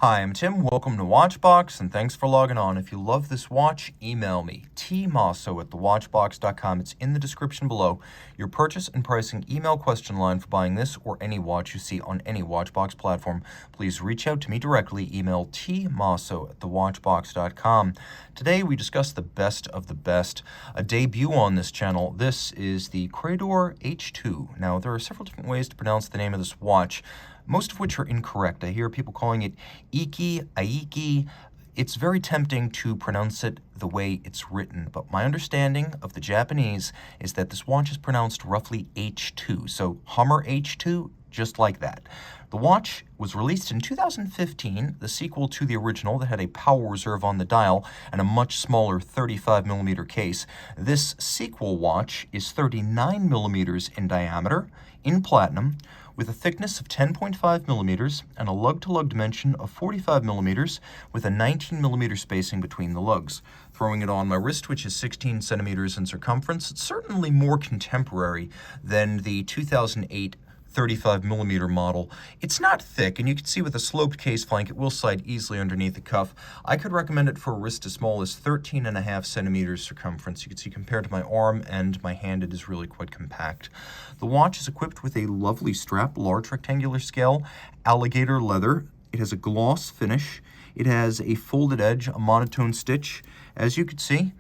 Hi, I'm Tim. Welcome to Watchbox, and thanks for logging on. If you love this watch, email me, tmosso@thewatchbox.com. It's in the description below. Your purchase and pricing email question line for buying this or any watch you see on any Watchbox platform. Please reach out to me directly. Email tmosso@thewatchbox.com. Today, we discuss the best of the best. A debut on this channel. This is the Credor H2. Now, there are several different ways to pronounce the name of this watch, most of which are incorrect. I hear people calling it Aiki. It's very tempting to pronounce it the way it's written, but my understanding of the Japanese is that this watch is pronounced roughly H2, so Hummer H2, just like that. The watch was released in 2015, the sequel to the original that had a power reserve on the dial and a much smaller 35mm case. This sequel watch is 39mm in diameter, in platinum, with a thickness of 10.5 millimeters and a lug-to-lug dimension of 45 millimeters with a 19 spacing between the lugs. Throwing it on my wrist, which is 16 centimeters in circumference, it's certainly more contemporary than the 2008 35mm model. It's not thick, and you can see with a sloped case flank, it will slide easily underneath the cuff. I could recommend it for a wrist as small as 13.5 centimeters circumference. You can see compared to my arm and my hand, it is really quite compact. The watch is equipped with a lovely strap, large rectangular scale, alligator leather. It has a gloss finish. It has a folded edge, a monotone stitch. As you can see,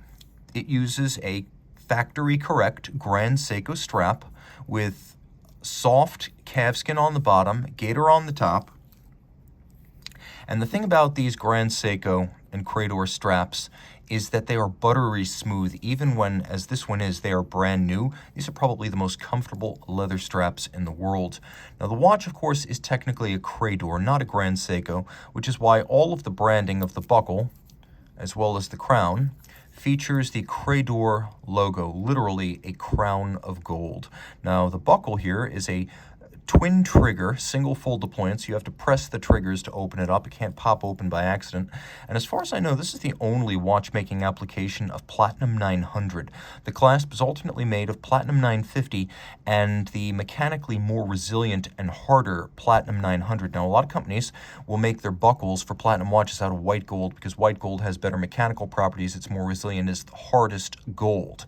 it uses a factory correct Grand Seiko strap with soft calfskin on the bottom, gator on the top. And the thing about these Grand Seiko and Credor straps is that they are buttery smooth, even when, as this one is, they are brand new. These are probably the most comfortable leather straps in the world. Now, the watch, of course, is technically a Credor, not a Grand Seiko, which is why all of the branding of the buckle, as well as the crown, features the Credor logo, literally a crown of gold. Now, the buckle here is a twin trigger, single full deployment, so you have to press the triggers to open it up. It can't pop open by accident. And as far as I know, this is the only watchmaking application of Platinum 900. The clasp is ultimately made of Platinum 950 and the mechanically more resilient and harder Platinum 900. Now, a lot of companies will make their buckles for Platinum watches out of white gold because white gold has better mechanical properties. It's more resilient as the hardest gold.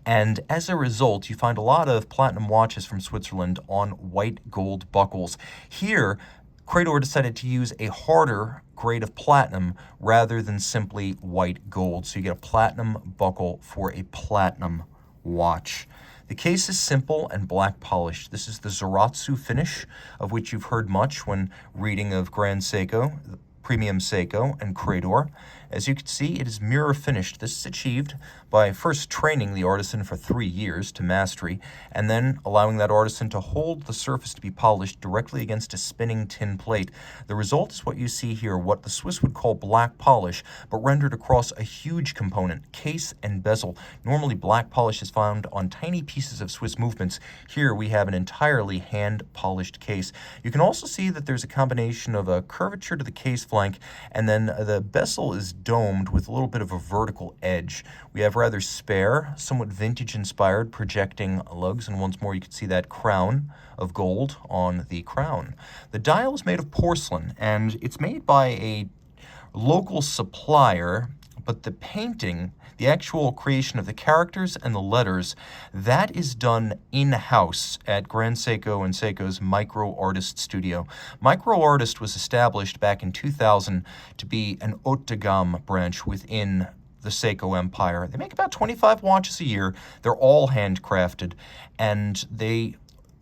And as a result, you find a lot of Platinum watches from Switzerland on white gold buckles. Here, Credor decided to use a harder grade of platinum rather than simply white gold. So you get a platinum buckle for a platinum watch. The case is simple and black polished. This is the Zaratsu finish, of which you've heard much when reading of Grand Seiko, Premium Seiko, and Credor. As you can see, it is mirror finished. This is achieved by first training the artisan for 3 years to mastery, and then allowing that artisan to hold the surface to be polished directly against a spinning tin plate. The result is what you see here, what the Swiss would call black polish, but rendered across a huge component, case and bezel. Normally, black polish is found on tiny pieces of Swiss movements. Here, we have an entirely hand-polished case. You can also see that there's a combination of a curvature to the case flank, and then the bezel is domed with a little bit of a vertical edge. We have rather spare, somewhat vintage-inspired projecting lugs, and once more you can see that crown of gold on the crown. The dial is made of porcelain, and it's made by a local supplier, but the painting, the actual creation of the characters and the letters, that is done in-house at Grand Seiko and Seiko's Micro Artist Studio. Micro Artist was established back in 2000 to be an haute de gamme branch within the Seiko empire. They make about 25 watches a year. They're all handcrafted, and they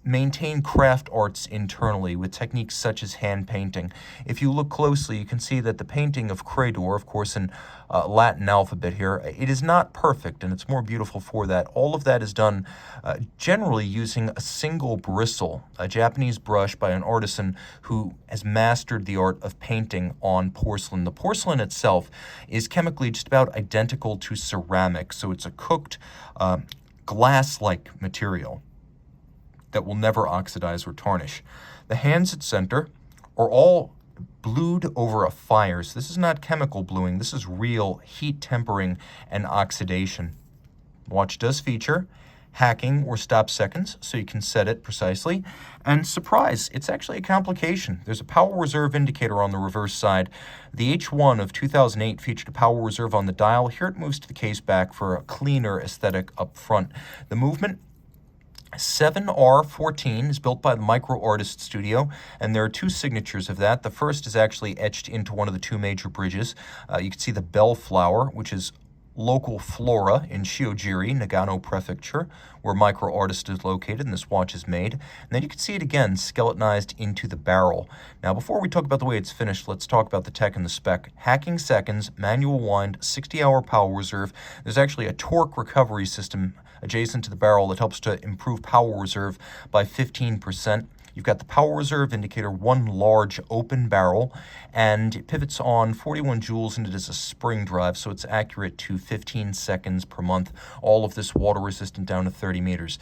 maintain craft arts internally with techniques such as hand painting. If you look closely, you can see that the painting of Credor, of course in Latin alphabet here, it is not perfect, and it's more beautiful for that. All of that is done generally using a single bristle, a Japanese brush by an artisan who has mastered the art of painting on porcelain. The porcelain itself is chemically just about identical to ceramic, so it's a cooked glass-like material that will never oxidize or tarnish. The hands at center are all blued over a fire. So this is not chemical bluing. This is real heat tempering and oxidation. The watch does feature hacking or stop seconds, so you can set it precisely. And surprise, it's actually a complication. There's a power reserve indicator on the reverse side. The H1 of 2008 featured a power reserve on the dial. Here it moves to the case back for a cleaner aesthetic up front. The movement 7R14 is built by the Micro Artist Studio, and there are two signatures of that. The first is actually etched into one of the two major bridges. You can see the bellflower, which is local flora in Shiojiri, Nagano Prefecture, where Micro Artist is located and this watch is made. And then you can see it again skeletonized into the barrel. Now, before we talk about the way it's finished, let's talk about the tech and the spec. Hacking seconds, manual wind, 60-hour power reserve. There's actually a torque recovery system adjacent to the barrel that helps to improve power reserve by 15%. You've got the power reserve indicator, one large open barrel, and it pivots on 41 joules, and it is a spring drive, so it's accurate to 15 seconds per month. All of this water resistant down to 30 meters.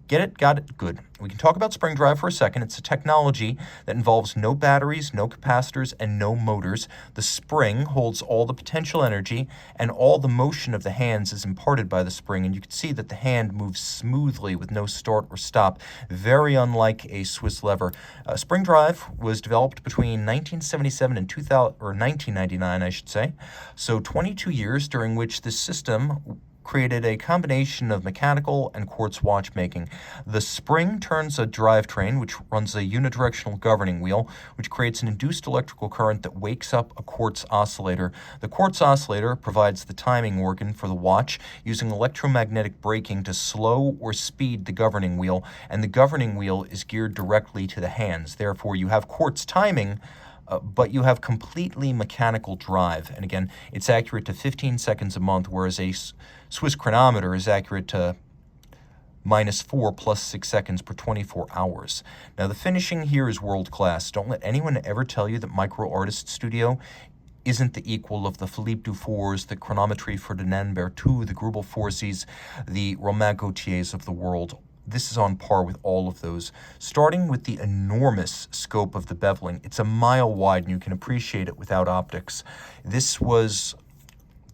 Get it? Got it? Good. We can talk about spring drive for a second. It's a technology that involves no batteries, no capacitors, and no motors. The spring holds all the potential energy, and all the motion of the hands is imparted by the spring, and you can see that the hand moves smoothly with no start or stop, very unlike a Swiss lever. Spring drive was developed between 1977 and 2000, or 1999, I should say, so 22 years during which this system created a combination of mechanical and quartz watchmaking. The spring turns a drivetrain, which runs a unidirectional governing wheel, which creates an induced electrical current that wakes up a quartz oscillator. The quartz oscillator provides the timing organ for the watch, using electromagnetic braking to slow or speed the governing wheel, and the governing wheel is geared directly to the hands. Therefore, you have quartz timing, but you have completely mechanical drive. And again, it's accurate to 15 seconds a month, whereas a Swiss chronometer is accurate to -4 plus 6 seconds per 24 hours. Now, the finishing here is world class. Don't let anyone ever tell you that Micro Artist Studio isn't the equal of the Philippe Dufours, the Chronometrie Ferdinand Berthoud, the Grubel Forces, the Romain Gautiers of the world. This is on par with all of those, starting with the enormous scope of the beveling. It's a mile wide, and you can appreciate it without optics. This was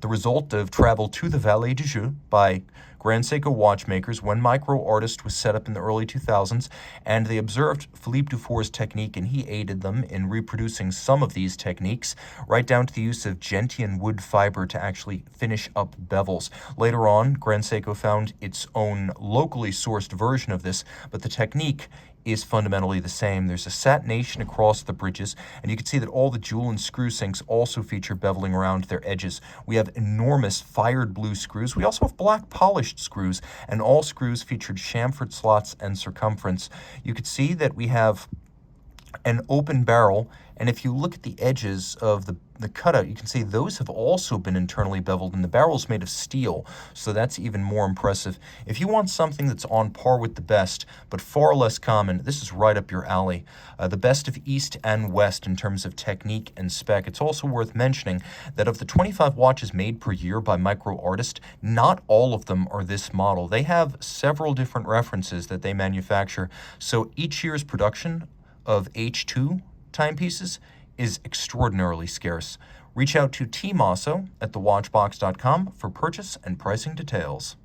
the result of travel to the Vallée du Jeu by Grand Seiko watchmakers when Micro Artist was set up in the early 2000s, and they observed Philippe Dufour's technique, and he aided them in reproducing some of these techniques, right down to the use of gentian wood fiber to actually finish up bevels. Later on, Grand Seiko found its own locally sourced version of this, but the technique is fundamentally the same. There's a satination across the bridges, and you can see that all the jewel and screw sinks also feature beveling around their edges. We have enormous fired blue screws. We also have black polished screws, and all screws featured chamfered slots and circumference. You can see that we have an open barrel, and if you look at the edges of the cutout, you can see those have also been internally beveled, and the barrel's made of steel, so that's even more impressive. If you want something that's on par with the best, but far less common, this is right up your alley. The best of East and West in terms of technique and spec. It's also worth mentioning that of the 25 watches made per year by Micro Artist, not all of them are this model. They have several different references that they manufacture, so each year's production of H2 timepieces is extraordinarily scarce. Reach out to Team Mosso at thewatchbox.com for purchase and pricing details.